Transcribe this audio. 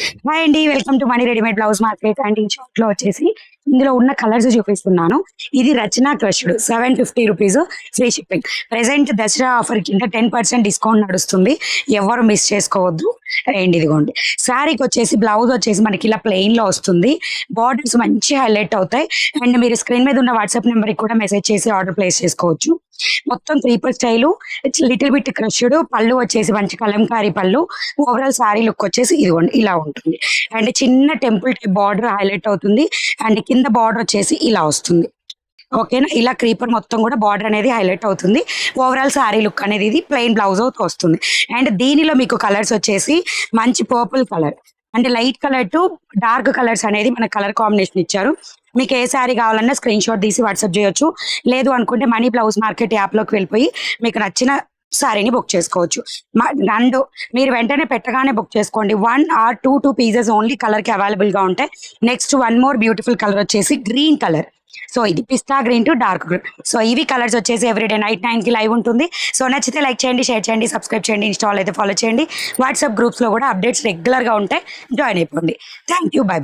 Hi అండి, welcome to Mani readymade blouse market. And ఈ shop లో వచ్చేసి ఇందులో ఉన్న కలర్స్ చూపిస్తున్నాను. ఇది Rachana crushed 750 rupees, free shipping. Present Dasara offer కింద 10% డిస్కౌంట్ నడుస్తుంది, ఎవరు మిస్ చేసుకోవద్దు. అండ్ ఇదిగోండి, శారీకి వచ్చేసి బ్లౌజ్ వచ్చేసి మనకి ఇలా ప్లెయిన్ లో వస్తుంది, బార్డర్స్ మంచి హైలైట్ అవుతాయి. అండ్ మీరు స్క్రీన్ మీద ఉన్న వాట్సాప్ నెంబర్ కి కూడా మెసేజ్ చేసి ఆర్డర్ ప్లేస్ చేసుకోవచ్చు. మొత్తం creeper style, little bit crushed, పళ్ళు వచ్చేసి మంచి కలంకారీ పళ్ళు. ఓవరాల్ శారీ లుక్ వచ్చేసి ఇదిగోండి ఇలా ఉంటుంది. అండ్ చిన్న టెంపుల్ టైప్ బార్డర్ హైలైట్ అవుతుంది. అండ్ కింద బార్డర్ వచ్చేసి ఇలా వస్తుంది. ఓకేనా, ఇలా క్రీపర్ మొత్తం కూడా బార్డర్ అనేది హైలైట్ అవుతుంది. ఓవరాల్ శారీ లుక్ అనేది ఇది ప్లెయిన్ బ్లౌజ్ అవుతూ వస్తుంది. అండ్ దీనిలో మీకు కలర్స్ వచ్చేసి మంచి పర్పుల్ కలర్, అంటే light colour to dark colours అనేది మన కలర్ కాంబినేషన్ ఇచ్చారు. మీకు ఏ శారీ కావాలన్నా స్క్రీన్ షాట్ తీసి వాట్సాప్ చేయొచ్చు. లేదు అనుకుంటే మనీ బ్లౌజ్ మార్కెట్ యాప్లోకి వెళ్ళిపోయి మీకు నచ్చిన శారీని బుక్ చేసుకోవచ్చు. అండ్ మీరు వెంటనే పెట్టగానే బుక్ చేసుకోండి. 1 or 2 పీసెస్ ఓన్లీ కలర్కి అవైలబుల్గా ఉంటాయి. Next one more beautiful colour వచ్చేసి గ్రీన్ కలర్. సో ఇది pista green to dark green. So ఇవి కలర్స్ వచ్చేసి ఎవ్రీడే నైట్ 9కి లైవ్ ఉంటుంది. సో నచ్చితే లైక్ చేయండి, షేర్ చేయండి, సబ్స్క్రైబ్ చేయండి, ఇన్స్టాల్ అయితే ఫాలో చేయండి. వాట్సాప్ గ్రూప్స్లో కూడా అప్డేట్స్ రెగ్యులర్గా ఉంటాయి, జాయిన్ అయిపోండి. Thank you, by.